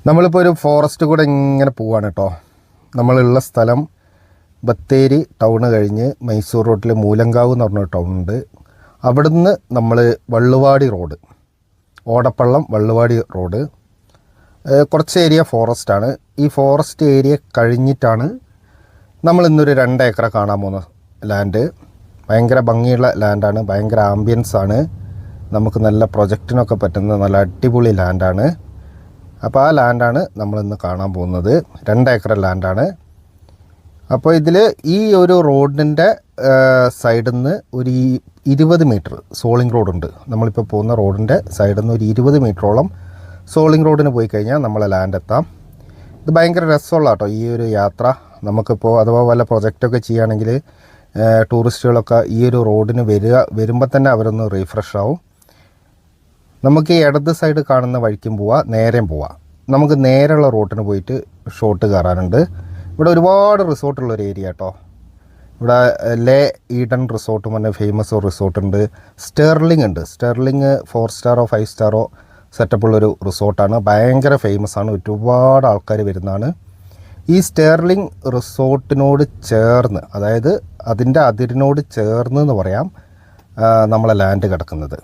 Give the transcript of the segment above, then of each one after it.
നമ്മളിപ്പോൾ ഒരു ഫോറസ്റ്റ് കൂടെ ഇങ്ങനെ പോവാണ് കേട്ടോ. നമ്മളുള്ള സ്ഥലം ബത്തേരി ടൗണ് കഴിഞ്ഞ് മൈസൂർ റോട്ടിൽ മൂലങ്കാവ് എന്ന് പറഞ്ഞൊരു ടൗണുണ്ട്. അവിടുന്ന് നമ്മൾ വള്ളുവാടി റോഡ്, ഓടപ്പള്ളം വള്ളുവാടി റോഡ്, കുറച്ച് ഏരിയ ഫോറസ്റ്റാണ്. ഈ ഫോറസ്റ്റ് ഏരിയ കഴിഞ്ഞിട്ടാണ് നമ്മൾ ഇന്നൊരു 2 ഏക്കർ കാണാൻ പോകുന്ന ലാൻഡ്. ഭയങ്കര ഭംഗിയുള്ള ലാൻഡാണ്, ഭയങ്കര ആംബിയൻസാണ്, നമുക്ക് നല്ല പ്രൊജക്റ്റിനൊക്കെ പറ്റുന്ന നല്ല അടിപൊളി ലാൻഡാണ്. അപ്പോൾ ആ ലാൻഡാണ് നമ്മളിന്ന് കാണാൻ പോകുന്നത്. 2 ഏക്കർ ലാൻഡാണ്. അപ്പോൾ ഇതിൽ ഈ ഒരു റോഡിൻ്റെ സൈഡിൽ നിന്ന് ഒരു 20 മീറ്റർ സോളിംഗ് റോഡുണ്ട്. നമ്മളിപ്പോൾ പോകുന്ന റോഡിൻ്റെ സൈഡിൽ നിന്ന് ഒരു 20 മീറ്ററോളം സോളിംഗ് റോഡിന് പോയി കഴിഞ്ഞാൽ നമ്മളെ ലാൻഡ് എത്താം. ഇത് ഭയങ്കര രസമുള്ള കേട്ടോ ഈ ഒരു യാത്ര. നമുക്കിപ്പോൾ അഥവാ വല്ല പ്രൊജക്റ്റൊക്കെ ചെയ്യുകയാണെങ്കിൽ ടൂറിസ്റ്റുകളൊക്കെ ഈ ഒരു റോഡിന് വരുമ്പോൾ തന്നെ അവരൊന്ന് റീഫ്രഷ് ആവും. നമുക്ക് ഈ ഇടത് സൈഡ് കാണുന്ന വഴിക്കും പോവാം, നേരെയും പോവാം. നമുക്ക് നേരെയുള്ള റോട്ടിന് പോയിട്ട് ഷോട്ട് കയറാനുണ്ട്. ഇവിടെ ഒരുപാട് റിസോർട്ടുള്ളൊരു ഏരിയ കേട്ടോ. ഇവിടെ ലേ ഈഡൻ റിസോർട്ട് പറഞ്ഞ ഫേമസ് റിസോർട്ടുണ്ട്. സ്റ്റെർലിംഗ് ഉണ്ട്. സ്റ്റെർലിംഗ് 4 സ്റ്റാറോ 5 സ്റ്റാറോ സെറ്റപ്പുള്ളൊരു റിസോർട്ടാണ്. ഭയങ്കര ഫേമസ് ആണ്, ഒരുപാട് ആൾക്കാർ വരുന്നതാണ്. ഈ സ്റ്റെർലിംഗ് റിസോർട്ടിനോട് ചേർന്ന്, അതായത് അതിൻ്റെ അതിരിനോട് ചേർന്ന് എന്ന് പറയാം, നമ്മളെ ലാൻഡ് കിടക്കുന്നത്.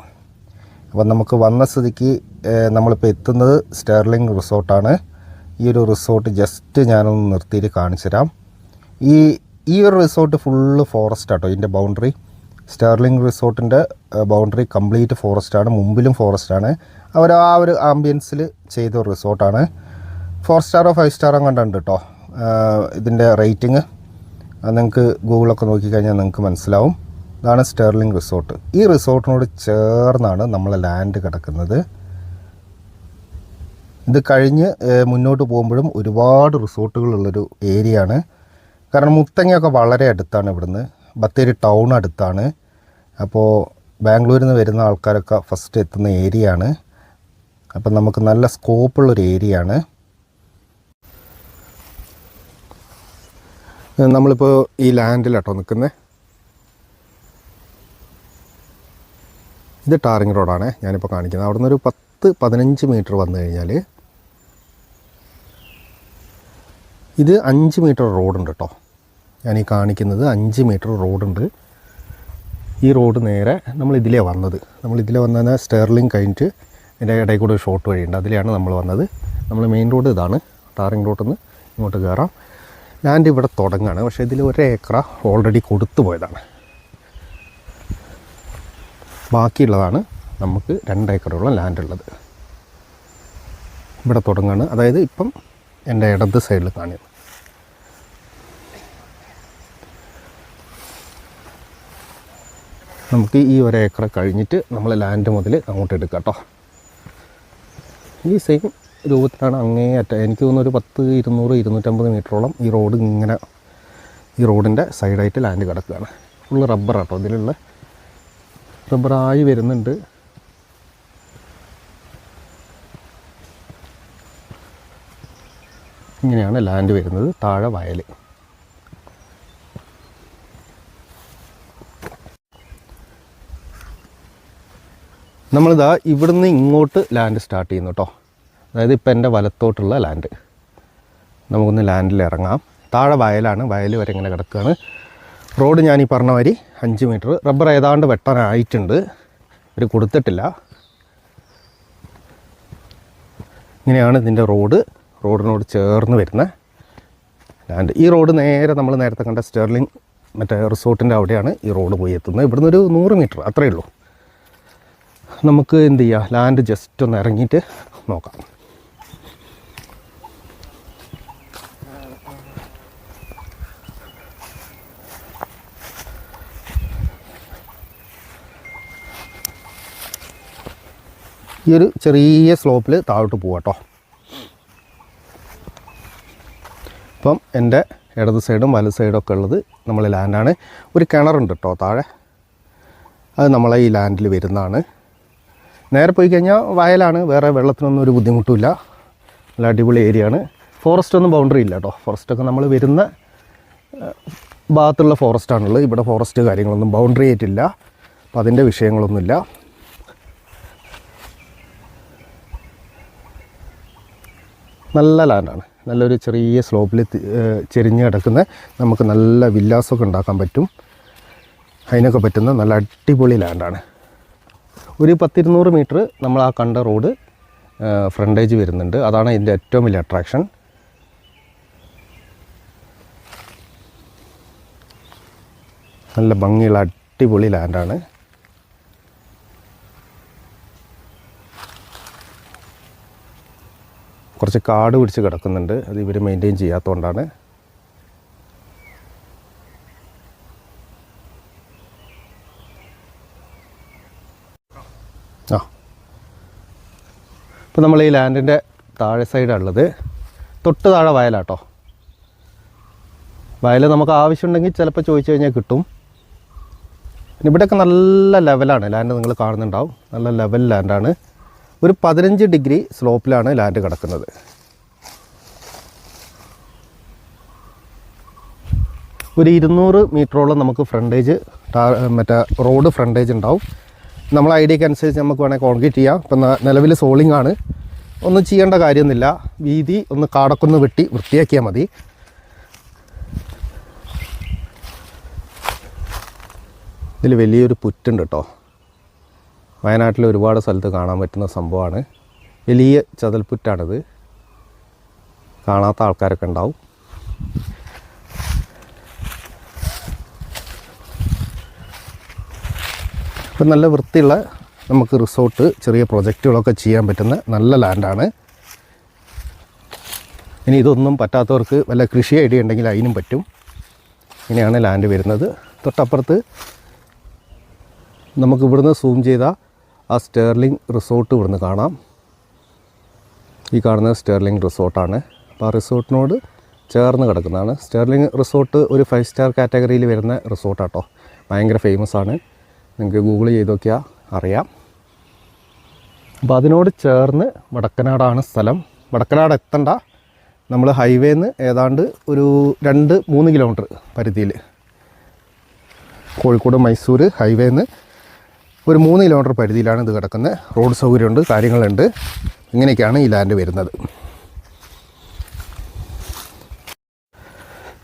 അപ്പം നമുക്ക് വന്ന സ്ഥിതിക്ക് നമ്മളിപ്പോൾ എത്തുന്നത് സ്റ്റെർലിംഗ് റിസോർട്ടാണ്. ഈ ഒരു റിസോർട്ട് ജസ്റ്റ് ഞാനൊന്ന് നിർത്തിയിട്ട് കാണിച്ചു തരാം. ഈ ഒരു റിസോർട്ട് ഫുള്ള് ഫോറസ്റ്റ് ആട്ടോ. ഇതിൻ്റെ ബൗണ്ടറി, സ്റ്റെർലിംഗ് റിസോർട്ടിൻ്റെ ബൗണ്ടറി കംപ്ലീറ്റ് ഫോറസ്റ്റാണ്, മുമ്പിലും ഫോറസ്റ്റാണ്. അവർ ആ ഒരു ആംബിയൻസിൽ ചെയ്ത ഒരു റിസോർട്ടാണ്. 4 സ്റ്റാറോ 5 സ്റ്റാറോ കണ്ടുണ്ട് കേട്ടോ. ഇതിൻ്റെ റേറ്റിംഗ് നിങ്ങൾക്ക് ഗൂഗിളൊക്കെ നോക്കിക്കഴിഞ്ഞാൽ നിങ്ങൾക്ക് മനസ്സിലാവും. ഇതാണ് സ്റ്റെർലിംഗ് റിസോർട്ട്. ഈ റിസോർട്ടിനോട് ചേർന്നാണ് നമ്മളെ ലാൻഡ് കിടക്കുന്നത്. ഇത് കഴിഞ്ഞ് മുന്നോട്ട് പോകുമ്പോഴും ഒരുപാട് റിസോർട്ടുകളുള്ളൊരു ഏരിയയാണ്. കാരണം മുത്തങ്ങയൊക്കെ വളരെ അടുത്താണ് ഇവിടുന്ന്. ബത്തേരി ടൗൺ അടുത്താണ്. അപ്പോൾ ബാംഗ്ലൂരിൽ നിന്ന് വരുന്ന ആൾക്കാരൊക്കെ ഫസ്റ്റ് എത്തുന്ന ഏരിയയാണ്. അപ്പം നമുക്ക് നല്ല സ്കോപ്പുള്ളൊരു ഏരിയയാണ്. നമ്മളിപ്പോൾ ഈ ലാൻഡിലാട്ടോ നിൽക്കുന്നത്. ഇത് ടാറിങ് റോഡാണ് ഞാനിപ്പോൾ കാണിക്കുന്നത്. അവിടെ നിന്നൊരു 10-15 മീറ്റർ വന്നു കഴിഞ്ഞാൽ ഇത് 5 മീറ്റർ റോഡുണ്ട് കേട്ടോ. ഞാനീ കാണിക്കുന്നത് 5 മീറ്റർ റോഡുണ്ട്. ഈ റോഡ് നേരെ നമ്മളിതിലേ വന്നത്. നമ്മളിതിലേ വന്നാൽ സ്റ്റെർലിംഗ് കഴിഞ്ഞിട്ട് അതിൻ്റെ ഇടയിൽ കൂടെ ഒരു ഷോർട്ട് വഴിയുണ്ട്, അതിലാണ് നമ്മൾ വന്നത്. നമ്മൾ മെയിൻ റോഡ് ഇതാണ്. ടാറിങ് റോഡിൽ നിന്ന് ഇങ്ങോട്ട് കയറാം. ലാൻഡ് ഇവിടെ തുടങ്ങുകയാണ്. പക്ഷേ ഇതിൽ 1 ഏക്കർ ഓൾറെഡി കൊടുത്തു പോയതാണ്. ബാക്കിയുള്ളതാണ് നമുക്ക് 2 ഏക്കറോളം ലാൻഡ് ഉള്ളത്. ഇവിടെ തുടങ്ങുകയാണ്. അതായത് ഇപ്പം എൻ്റെ ഇടത് സൈഡിൽ കാണുന്നത്. നമുക്ക് ഈ 1 ഏക്കർ കഴിഞ്ഞിട്ട് നമ്മൾ ലാൻഡ് മുതൽ അങ്ങോട്ട് എടുക്കാം കേട്ടോ. ഈ സെയിം രൂപത്തിലാണ് അങ്ങേ അറ്റ. എനിക്ക് തോന്നുന്നു ഒരു 200-250 മീറ്ററോളം ഈ റോഡ് ഇങ്ങനെ ഈ റോഡിൻ്റെ സൈഡായിട്ട് ലാൻഡ് കിടക്കുകയാണ്. ഫുള്ള് റബ്ബർ കേട്ടോ. ഇതിലുള്ള റബ്ബറായി വരുന്നുണ്ട്. ഇങ്ങനെയാണ് ലാൻഡ് വരുന്നത്. താഴെ വയൽ. നമ്മളിതാ ഇവിടുന്ന് ഇങ്ങോട്ട് ലാൻഡ് സ്റ്റാർട്ട് ചെയ്യുന്നു കേട്ടോ. അതായത് ഇപ്പം എൻ്റെ വലത്തോട്ടുള്ള ലാൻഡ്. നമുക്കൊന്ന് ലാൻഡിൽ ഇറങ്ങാം. താഴെ വയലാണ്. വയൽ വരെ ഇങ്ങനെ കിടക്കുകയാണ്. റോഡ് ഞാൻ ഈ പറഞ്ഞ മാതിരി 5 മീറ്റർ. റബ്ബർ ഏതാണ്ട് വെട്ടാനായിട്ടുണ്ട്, ഒരു കൊടുത്തിട്ടില്ല. ഇങ്ങനെയാണ് ഇതിൻ്റെ റോഡിനോട് ചേർന്ന് വരുന്ന ലാൻഡ്. ഈ റോഡ് നേരെ നമ്മൾ നേരത്തെ കണ്ട സ്റ്റെർലിംഗ് മറ്റേ റിസോർട്ടിൻ്റെ അവിടെയാണ് ഈ റോഡ് പോയി എത്തുന്നത്. ഇവിടുന്ന് ഒരു 100 മീറ്റർ അത്രയേ ഉള്ളൂ. നമുക്ക് എന്ത് ചെയ്യാം, ലാൻഡ് ജസ്റ്റ് ഒന്ന് ഇറങ്ങിയിട്ട് നോക്കാം. ഈ ഒരു ചെറിയ സ്ലോപ്പിൽ താഴോട്ട് പോവാം കേട്ടോ. ഇപ്പം എൻ്റെ ഇടത് സൈഡും വലത് സൈഡൊക്കെ ഉള്ളത് നമ്മളെ ലാൻഡാണ്. ഒരു കിണറുണ്ട് കേട്ടോ താഴെ, അത് നമ്മളെ ഈ ലാൻഡിൽ വരുന്നതാണ്. നേരെ പോയി കഴിഞ്ഞാൽ വയലാണ്. വേറെ വെള്ളത്തിനൊന്നും ഒരു ബുദ്ധിമുട്ടുമില്ല. നല്ല അടിപൊളി ഏരിയയാണ്. ഫോറസ്റ്റൊന്നും ബൗണ്ടറി ഇല്ല കേട്ടോ. ഫോറസ്റ്റൊക്കെ നമ്മൾ വരുന്ന ഭാഗത്തുള്ള ഫോറസ്റ്റാണുള്ളത്. ഇവിടെ ഫോറസ്റ്റ് കാര്യങ്ങളൊന്നും ബൗണ്ടറി ആയിട്ടില്ല. അപ്പം അതിൻ്റെ വിഷയങ്ങളൊന്നുമില്ല. നല്ല ലാൻഡാണ്. നല്ലൊരു ചെറിയ സ്ലോപ്പിൽ ചെരിഞ്ഞ് കിടക്കുന്ന, നമുക്ക് നല്ല വില്ലാസമൊക്കെ ഉണ്ടാക്കാൻ പറ്റും. അതിനൊക്കെ പറ്റുന്ന നല്ല അടിപൊളി ലാൻഡാണ്. ഒരു 10-200 മീറ്റർ നമ്മൾ ആ കണ്ട റോഡ് ഫ്രണ്ടേജ് വരുന്നുണ്ട്. അതാണ് ഇതിൻ്റെ ഏറ്റവും വലിയ അട്രാക്ഷൻ. നല്ല ഭംഗിയുള്ള അടിപൊളി ലാൻഡാണ്. കുറച്ച് കാട് പിടിച്ച് കിടക്കുന്നുണ്ട്. അത് ഇവർ മെയിൻറ്റെയിൻ ചെയ്യാത്തതുകൊണ്ടാണ്. ഇപ്പോൾ നമ്മൾ ഈ ലാൻഡിൻ്റെ താഴെ സൈഡുള്ളത്, തൊട്ട് താഴെ വയലാട്ടോ. വയൽ നമുക്ക് ആവശ്യമുണ്ടെങ്കിൽ ചിലപ്പോൾ ചോദിച്ചു കഴിഞ്ഞാൽ കിട്ടും. ഇവിടെയൊക്കെ നല്ല ലെവലാണ് ലാൻഡ്, നിങ്ങൾ കാണുന്നുണ്ടാവും. നല്ല ലെവൽ ലാൻഡാണ്. ഒരു 15 ഡിഗ്രി സ്ലോപ്പിലാണ് ലാൻഡ് കിടക്കുന്നത്. ഒരു 200 മീറ്ററോളം നമുക്ക് ഫ്രണ്ടേജ്, മറ്റേ റോഡ് ഫ്രണ്ടേജ് ഉണ്ടാവും. നമ്മളെ ഐഡിയക്ക് അനുസരിച്ച് നമുക്ക് വേണമെങ്കിൽ കോൺക്രീറ്റ് ചെയ്യാം. ഇപ്പം നിലവിൽ സോളിംഗ് ആണ്. ഒന്നും ചെയ്യേണ്ട കാര്യമൊന്നുമില്ല. വീതി ഒന്ന് കാടക്കൊന്ന് വെട്ടി വൃത്തിയാക്കിയാൽ മതി. ഇതിൽ വലിയൊരു പുറ്റുണ്ട് കേട്ടോ. വയനാട്ടിൽ ഒരുപാട് സ്ഥലത്ത് കാണാൻ പറ്റുന്ന സംഭവമാണ്. വലിയ ചതൽപ്പുറ്റാണിത്. കാണാത്ത ആൾക്കാരൊക്കെ ഉണ്ടാവും. ഇപ്പം നല്ല വൃത്തിയുള്ള നമുക്ക് റിസോർട്ട്, ചെറിയ പ്രൊജക്റ്റുകളൊക്കെ ചെയ്യാൻ പറ്റുന്ന നല്ല ലാൻഡാണ്. ഇനി ഇതൊന്നും പറ്റാത്തവർക്ക് വല്ല കൃഷി ഐഡിയ ഉണ്ടെങ്കിൽ അതിനും പറ്റും. ഇങ്ങനെയാണ് ലാൻഡ് വരുന്നത്. തൊട്ടപ്പുറത്ത് നമുക്ക് ഇവിടുന്ന് സൂം ചെയ്താൽ ആ സ്റ്റെർലിംഗ് റിസോർട്ട് ഇവിടുന്ന് കാണാം. ഈ കാണുന്നത് സ്റ്റെർലിംഗ് റിസോർട്ടാണ്. അപ്പോൾ ആ റിസോർട്ടിനോട് ചേർന്ന് കിടക്കുന്നതാണ്. സ്റ്റെർലിംഗ് റിസോർട്ട് ഒരു 5 സ്റ്റാർ കാറ്റഗറിയിൽ വരുന്ന റിസോർട്ടാട്ടോ. ഭയങ്കര ഫേമസ് ആണ്. നിങ്ങൾക്ക് ഗൂഗിൾ ചെയ്ത് നോക്കിയാൽ അറിയാം. അപ്പോൾ അതിനോട് ചേർന്ന് വടക്കനാടാണ് സ്ഥലം. വടക്കനാട് എത്തണ്ട, നമ്മൾ ഹൈവേന്ന് ഏതാണ്ട് ഒരു 2-3 കിലോമീറ്റർ പരിധിയിൽ, കോഴിക്കോട് മൈസൂർ ഹൈവേന്ന് ഒരു 3 കിലോമീറ്റർ പരിധിയിലാണ് ഇത് കിടക്കുന്നത്. റോഡ് സൗകര്യമുണ്ട്, കാര്യങ്ങളുണ്ട്. ഇങ്ങനെയൊക്കെയാണ് ഈ ലാൻഡ് വരുന്നത്.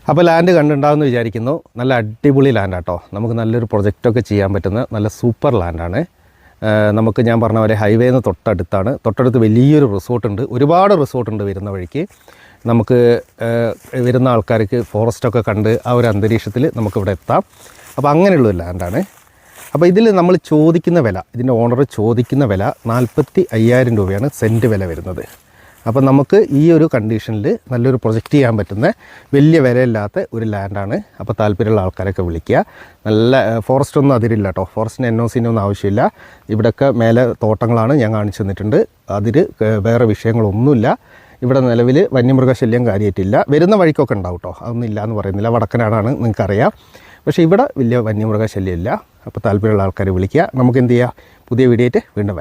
അപ്പോൾ ലാൻഡ് കണ്ടുണ്ടാകുമെന്ന് വിചാരിക്കുന്നു. നല്ല അടിപൊളി ലാൻഡാട്ടോ. നമുക്ക് നല്ലൊരു പ്രൊജക്റ്റൊക്കെ ചെയ്യാൻ പറ്റുന്ന നല്ല സൂപ്പർ ലാൻഡാണ്. നമുക്ക് ഞാൻ പറഞ്ഞ പോലെ ഹൈവേന്ന് തൊട്ടടുത്താണ്. തൊട്ടടുത്ത് വലിയൊരു റിസോർട്ടുണ്ട്. ഒരുപാട് റിസോർട്ടുണ്ട് വരുന്ന വഴിക്ക്. നമുക്ക് വരുന്ന ആൾക്കാർക്ക് ഫോറസ്റ്റൊക്കെ കണ്ട് ആ ഒരു അന്തരീക്ഷത്തിൽ നമുക്കിവിടെ എത്താം. അപ്പോൾ അങ്ങനെയുള്ളൊരു ലാൻഡാണ്. അപ്പോൾ ഇതിൽ നമ്മൾ ചോദിക്കുന്ന വില, ഇതിൻ്റെ ഓണർ ചോദിക്കുന്ന വില 45,000 രൂപയാണ് സെൻറ്റ് വില വരുന്നത്. അപ്പോൾ നമുക്ക് ഈ ഒരു കണ്ടീഷനിൽ നല്ലൊരു പ്രൊജക്റ്റ് ചെയ്യാൻ പറ്റുന്ന വലിയ വിലയില്ലാത്ത ഒരു ലാൻഡാണ്. അപ്പോൾ താല്പര്യമുള്ള ആൾക്കാരൊക്കെ വിളിക്കുക. നല്ല ഫോറസ്റ്റ് ഒന്നും അതിരില്ല കേട്ടോ. ഫോറസ്റ്റിന് NOC ഒന്നും ആവശ്യമില്ല. ഇവിടെയൊക്കെ മേലെ തോട്ടങ്ങളാണ് ഞാൻ കാണിച്ചു തന്നിട്ടുണ്ട്. അതിൽ വേറെ വിഷയങ്ങളൊന്നുമില്ല. ഇവിടെ നിലവിൽ വന്യമൃഗശല്യം കാര്യമായിട്ടില്ല. വരുന്ന വഴിക്കൊക്കെ ഉണ്ടാവും കേട്ടോ, അതൊന്നും ഇല്ല എന്ന് പറയുന്നില്ല. വടക്കനാടാണ്, നിങ്ങൾക്കറിയാം. പക്ഷേ ഇവിടെ വലിയ വന്യമൃഗശല്യമില്ല. അപ്പോൾ താല്പര്യമുള്ള ആൾക്കാർ വിളിക്കുക. നമുക്ക് എന്ത് ചെയ്യുക, പുതിയ വീഡിയോ ആയിട്ട് വീണ്ടും